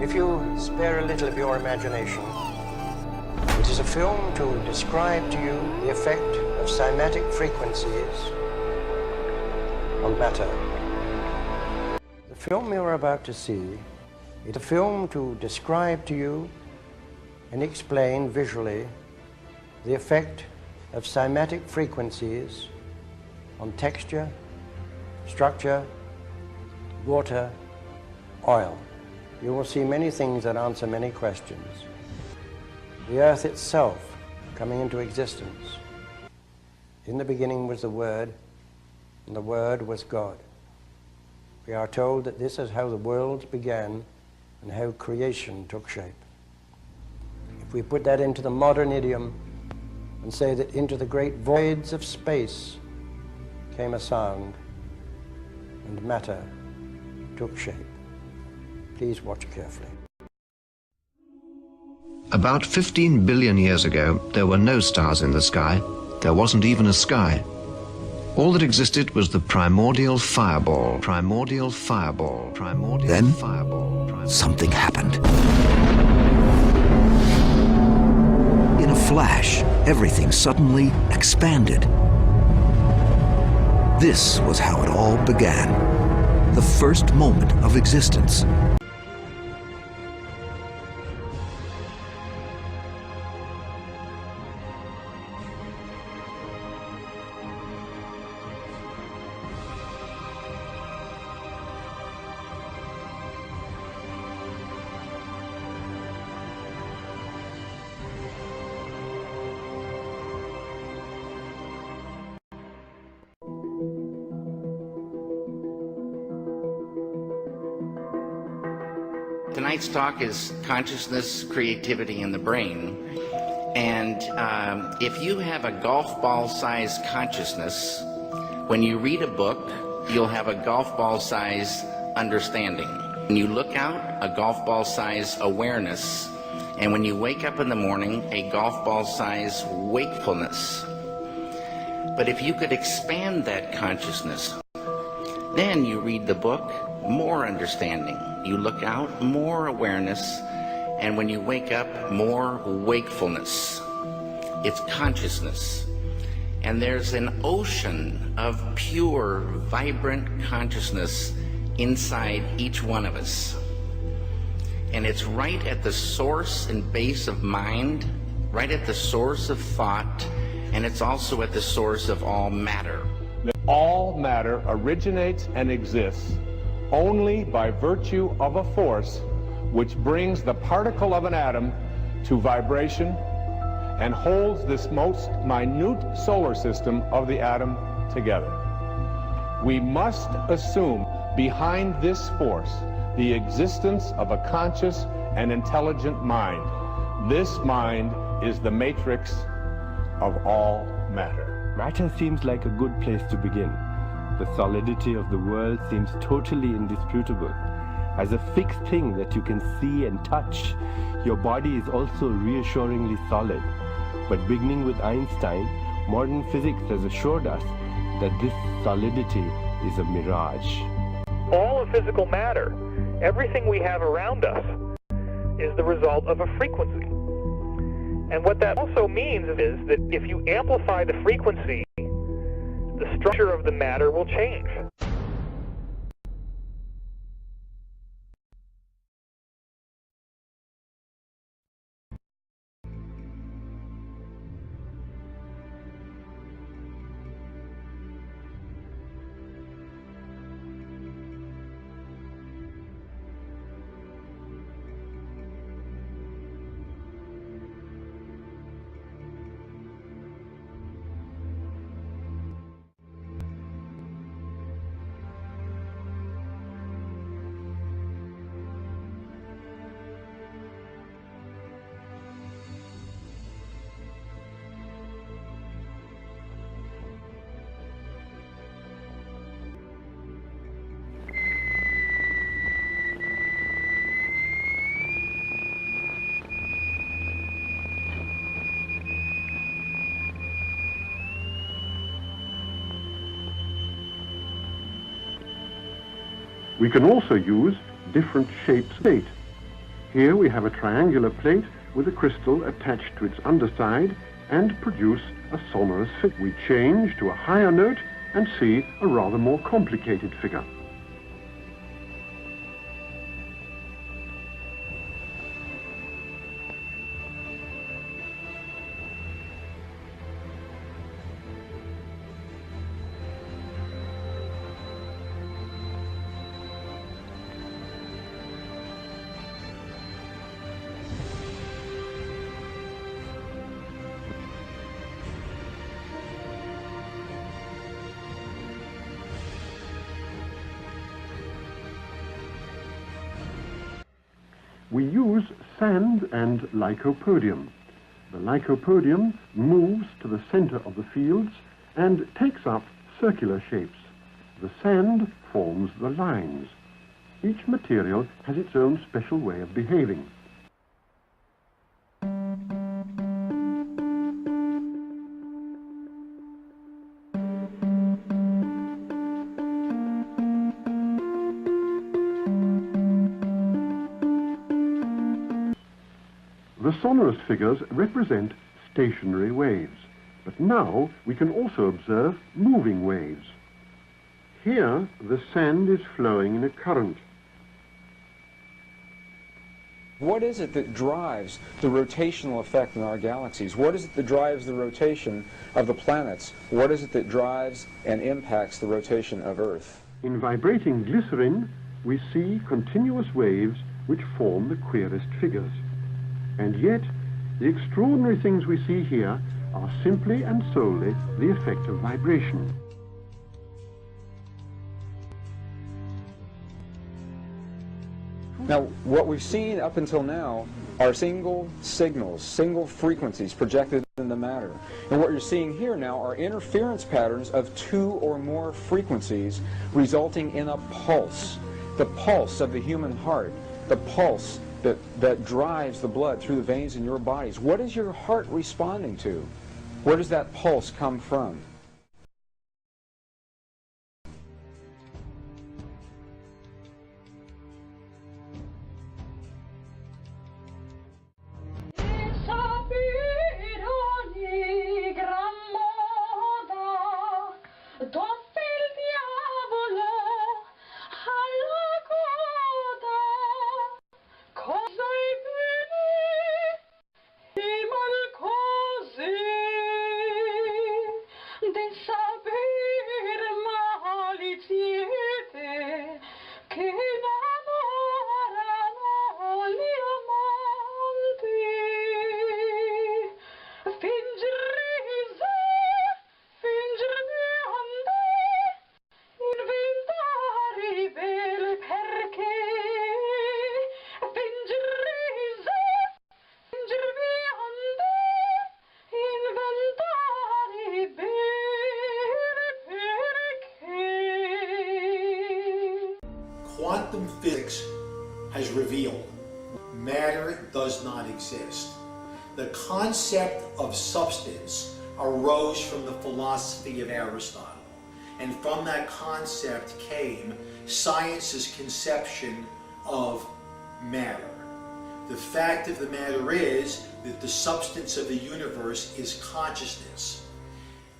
If you spare a little of your imagination, it is a film to describe to you the effect of cymatic frequencies on matter. The film you're about to see is a film to describe to you and explain visually the effect of cymatic frequencies on texture, structure, water, oil. You will see many things that answer many questions. The earth itself coming into existence. In the beginning was the Word, and the Word was God. We are told that this is how the worlds began and how creation took shape. If we put that into the modern idiom and say that into the great voids of space came a sound and matter took shape. Please watch carefully. About 15 billion years ago, there were no stars in the sky. There wasn't even a sky. All that existed was the primordial fireball. Primordial fireball. Primordial then, fireball. Something happened. In a flash, everything suddenly expanded. This was how it all began. The first moment of existence. Tonight's talk is consciousness, creativity, and the brain. And if you have a golf ball-sized consciousness, when you read a book, you'll have a golf ball-sized understanding. When you look out, a golf ball-sized awareness. And when you wake up in the morning, a golf ball-sized wakefulness. But if you could expand that consciousness, then you read the book, more understanding. You look out, more awareness, and when you wake up, more wakefulness. It's consciousness. And there's an ocean of pure, vibrant consciousness inside each one of us. And it's right at the source and base of mind, right at the source of thought, and it's also at the source of all matter. All matter originates and exists only by virtue of a force which brings the particle of an atom to vibration and holds this most minute solar system of the atom together. We must assume behind this force the existence of a conscious and intelligent mind. This mind is the matrix of all matter. Matter seems like a good place to begin. The solidity of the world seems totally indisputable. As a fixed thing that you can see and touch, your body is also reassuringly solid. But beginning with Einstein, modern physics has assured us that this solidity is a mirage. All of physical matter, everything we have around us, is the result of a frequency. And what that also means is that if you amplify the frequency, the structure of the matter will change. We can also use different shapes of state. Here we have a triangular plate with a crystal attached to its underside and produce a sonorous figure. We change to a higher note and see a rather more complicated figure. We use sand and lycopodium. The lycopodium moves to the center of the fields and takes up circular shapes. The sand forms the lines. Each material has its own special way of behaving. The sonorous figures represent stationary waves, but now we can also observe moving waves. Here, the sand is flowing in a current. What is it that drives the rotational effect in our galaxies? What is it that drives the rotation of the planets? What is it that drives and impacts the rotation of Earth? In vibrating glycerin, we see continuous waves which form the queerest figures. And yet, the extraordinary things we see here are simply and solely the effect of vibration. Now, what we've seen up until now are single signals, single frequencies projected into matter. And what you're seeing here now are interference patterns of two or more frequencies resulting in a pulse. The pulse of the human heart, the pulse that drives the blood through the veins in your bodies. What is your heart responding to? Where does that pulse come from? Quantum physics has revealed matter does not exist. The concept of substance arose from the philosophy of Aristotle, and from that concept came science's conception of matter. The fact of the matter is that the substance of the universe is consciousness.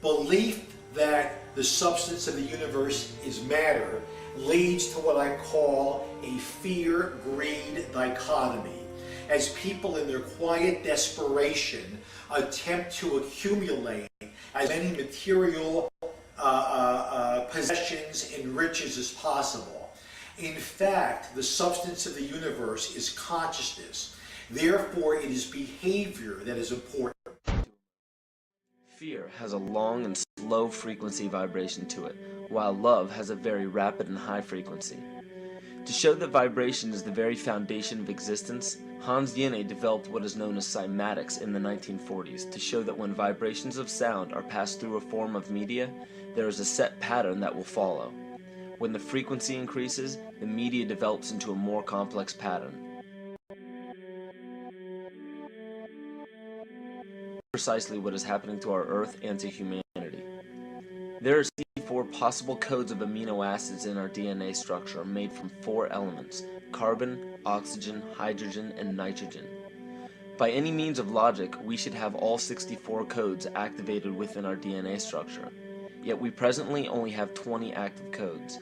Belief that the substance of the universe is matter leads to what I call a fear-greed dichotomy, as people in their quiet desperation attempt to accumulate as many material possessions and riches as possible. In fact, the substance of the universe is consciousness. Therefore, it is behavior that is important. Fear has a long and slow frequency vibration to it, while love has a very rapid and high frequency. To show that vibration is the very foundation of existence, Hans Jenne developed what is known as cymatics in the 1940s to show that when vibrations of sound are passed through a form of media, there is a set pattern that will follow. When the frequency increases, the media develops into a more complex pattern. Precisely what is happening to our Earth and to humanity. There are 64 possible codes of amino acids in our DNA structure made from 4 elements: carbon, oxygen, hydrogen, and nitrogen. By any means of logic, we should have all 64 codes activated within our DNA structure. Yet we presently only have 20 active codes.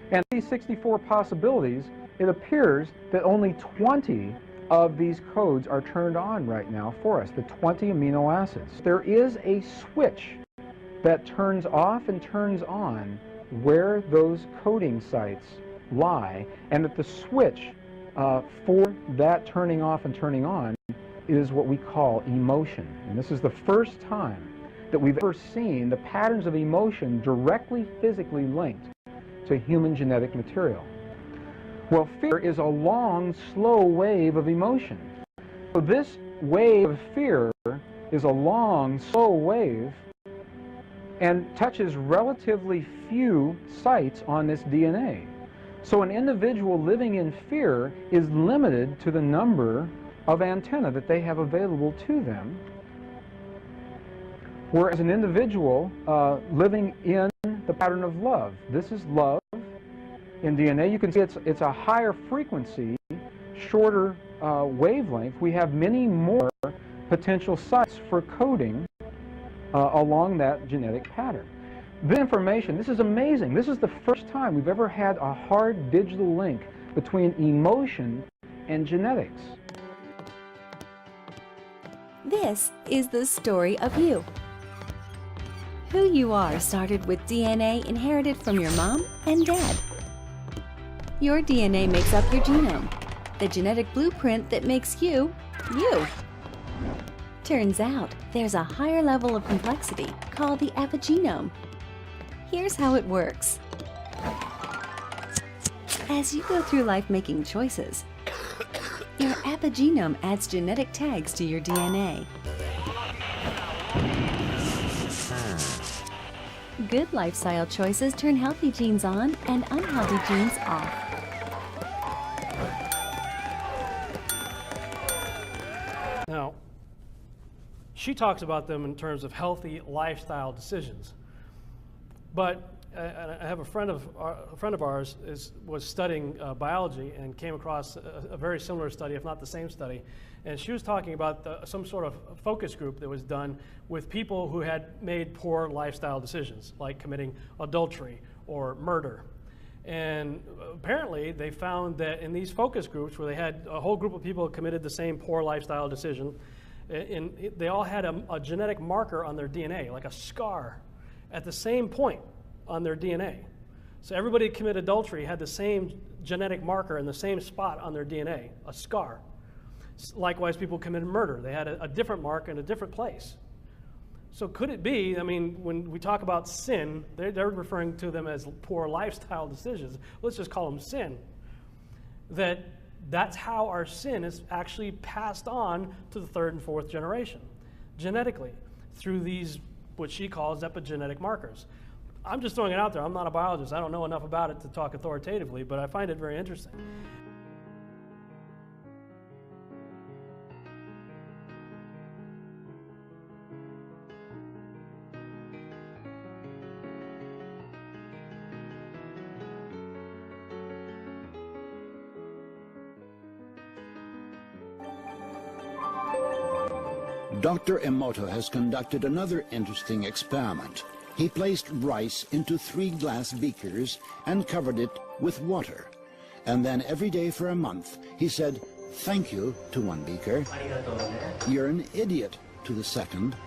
And these 64 possibilities, it appears that only 20 of these codes are turned on right now for us, the 20 amino acids. There is a switch that turns off and turns on where those coding sites lie, and that the switch for that turning off and turning on is what we call emotion. And this is the first time that we've ever seen the patterns of emotion directly physically linked to human genetic material. Well, fear is a long, slow wave of emotion. So this wave of fear is a long, slow wave and touches relatively few sites on this DNA. So an individual living in fear is limited to the number of antennae that they have available to them, whereas an individual living in the pattern of love, this is love in DNA, you can see it's a higher frequency, shorter wavelength. We have many more potential sites for coding along that genetic pattern. The information, this is amazing. This is the first time we've ever had a hard digital link between emotion and genetics. This is the story of you. Who you are started with DNA inherited from your mom and dad. Your DNA makes up your genome, the genetic blueprint that makes you, you. Turns out, there's a higher level of complexity called the epigenome. Here's how it works. As you go through life making choices, your epigenome adds genetic tags to your DNA. Good lifestyle choices turn healthy genes on and unhealthy genes off. Now, she talks about them in terms of healthy lifestyle decisions. But I have a friend of ours was studying biology and came across a very similar study, if not the same study. And she was talking about some sort of focus group that was done with people who had made poor lifestyle decisions, like committing adultery or murder. And apparently they found that in these focus groups, where they had a whole group of people who committed the same poor lifestyle decision, they all had a genetic marker on their DNA, like a scar, at the same point on their DNA. So everybody who committed adultery had the same genetic marker in the same spot on their DNA, a scar. Likewise, people who committed murder, they had a different mark in a different place. So could it be, I mean, when we talk about sin, they're referring to them as poor lifestyle decisions. Let's just call them sin. That's how our sin is actually passed on to the third and fourth generation, genetically, through these, what she calls epigenetic markers. I'm just throwing it out there. I'm not a biologist. I don't know enough about it to talk authoritatively, but I find it very interesting. Dr. Emoto has conducted another interesting experiment. He placed rice into 3 glass beakers and covered it with water. And then every day for a month, he said, "Thank you" to one beaker, "You're an idiot" to the second,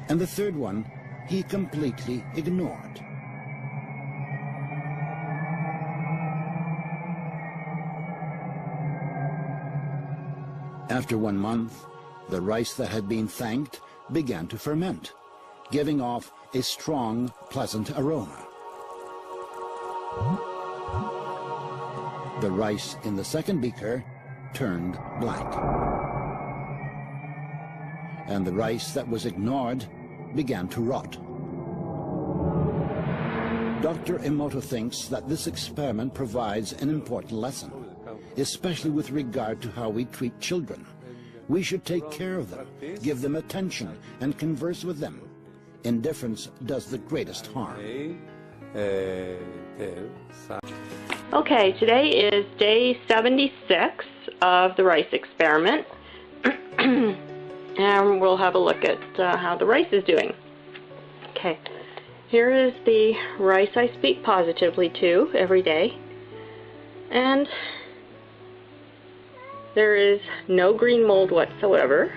and the third one he completely ignored. After 1 month, the rice that had been thanked began to ferment, giving off a strong, pleasant aroma. The rice in the second beaker turned black, and the rice that was ignored began to rot. Dr. Emoto thinks that this experiment provides an important lesson, especially with regard to how we treat children. We should take care of them, give them attention, and converse with them. Indifference does the greatest harm. Okay, today is day 76 of the rice experiment. And we'll have a look at how the rice is doing. Okay, here is the rice I speak positively to every day. And there is no green mold whatsoever.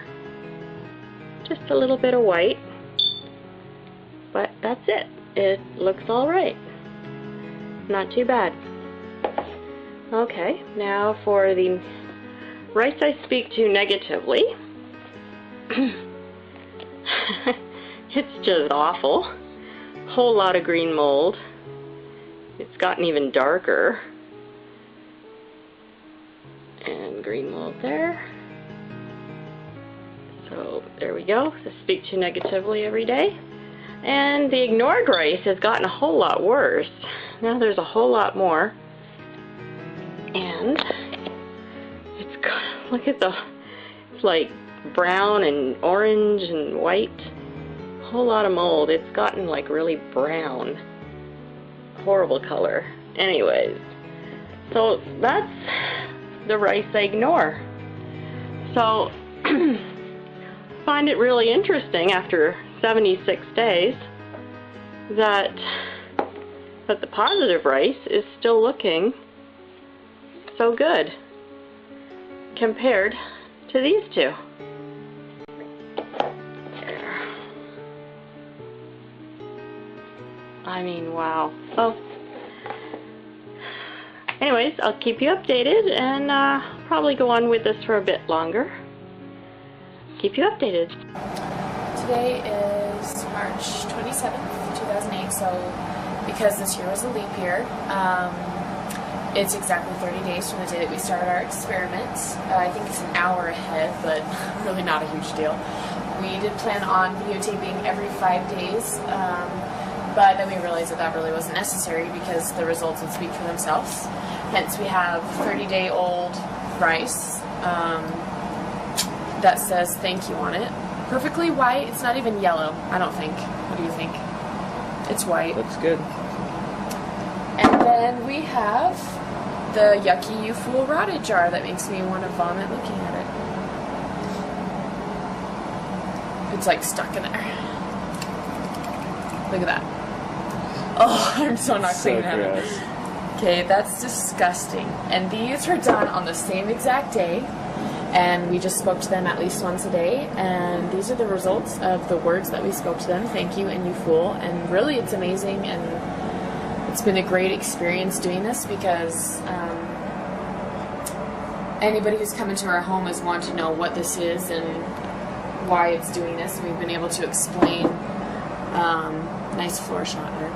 Just a little bit of white. But that's it. It looks all right. Not too bad. Okay, now for the rice I speak to negatively. It's just awful. Whole lot of green mold. It's gotten even darker. And green mold there. So there we go. So speak to negatively every day. And the ignored rice has gotten a whole lot worse. Now there's a whole lot more. And it's got, look at it's like brown and orange and white. A whole lot of mold. It's gotten like really brown. Horrible color. Anyways, so that's the rice I ignore. So find it really interesting after 76 days that the positive rice is still looking so good compared to these two. I mean, wow. So anyways, I'll keep you updated and probably go on with this for a bit longer. Keep you updated. Today is March 27th, 2008, so because this year was a leap year, it's exactly 30 days from the day that we started our experiment. I think it's an hour ahead, but really not a huge deal. We did plan on videotaping every 5 days, but then we realized that that really wasn't necessary because the results would speak for themselves. Hence we have 30-day-old rice that says thank you on it. Perfectly white. It's not even yellow, I don't think. What do you think? It's white. Looks good. And then we have the yucky you fool rotted jar that makes me want to vomit looking at it. It's like stuck in there. Look at that. Oh, I'm so not cleaning it. Okay, that's disgusting. And these were done on the same exact day. And we just spoke to them at least once a day, and these are the results of the words that we spoke to them. Thank you and you fool. And really it's amazing, and it's been a great experience doing this because anybody who's come into our home has wanted to know what this is and why it's doing this. And we've been able to explain, nice floor shot there,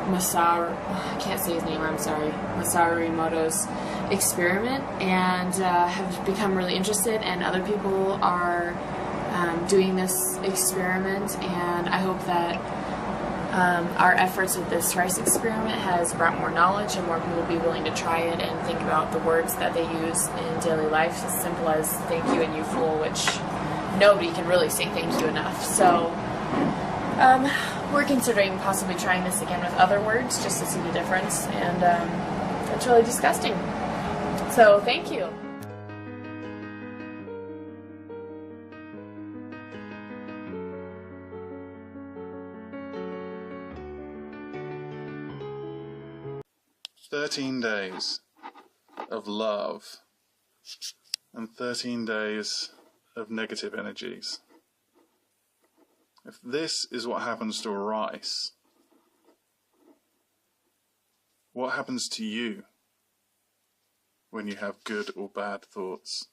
I can't say his name, I'm sorry, Masaru Emoto's experiment, and have become really interested, and other people are doing this experiment, and I hope that our efforts with this rice experiment has brought more knowledge and more people will be willing to try it and think about the words that they use in daily life, as simple as thank you and you fool, which nobody can really say thank you enough. So we're considering possibly trying this again with other words just to see the difference, and it's really disgusting. So thank you. "13 days of love and 13 days of negative energies. If this is what happens to a rice, what happens to you when you have good or bad thoughts?"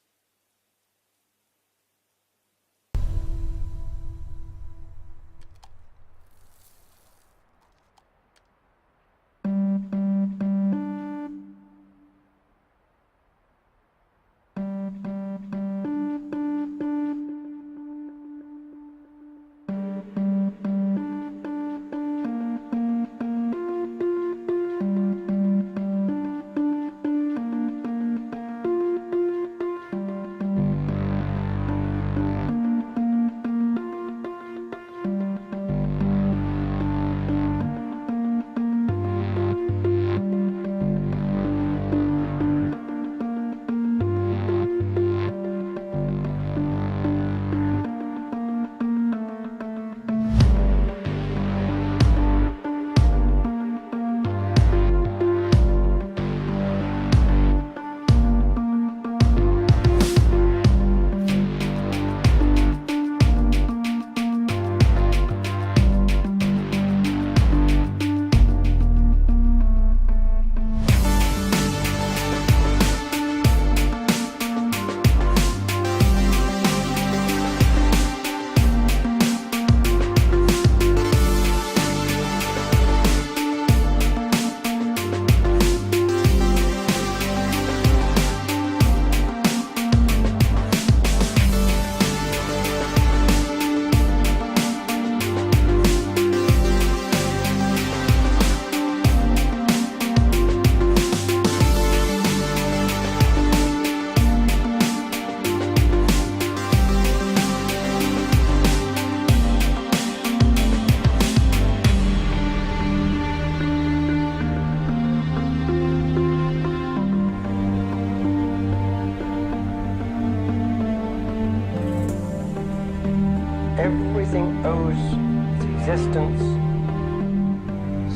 existence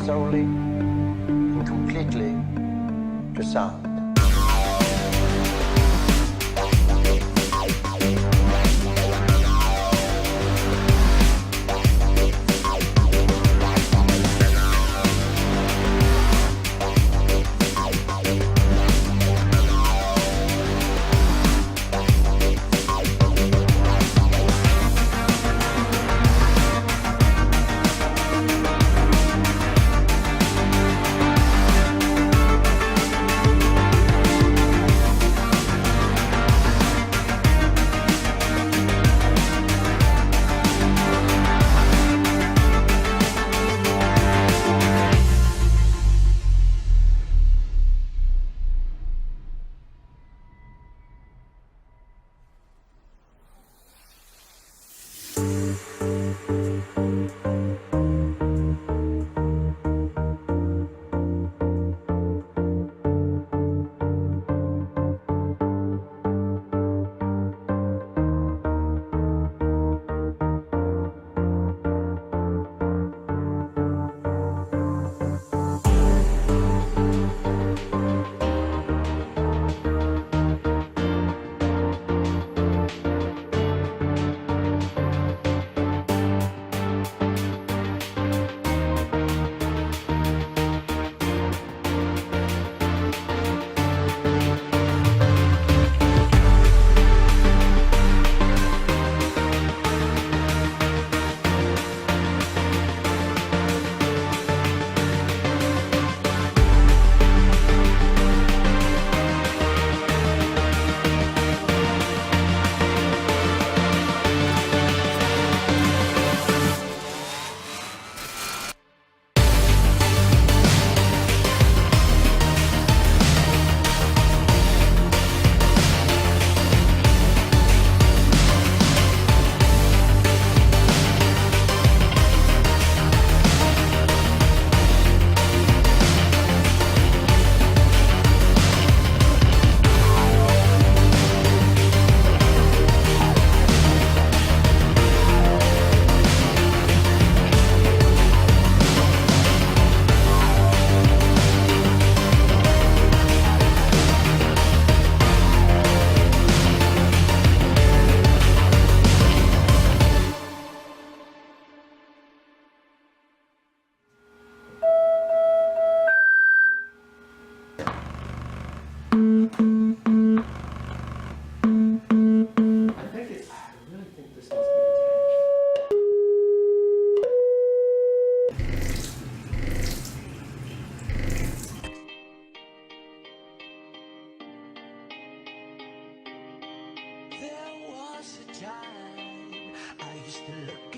solely and completely to sound.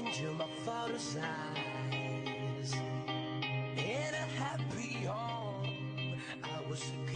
into my father's eyes. In a happy home, I was a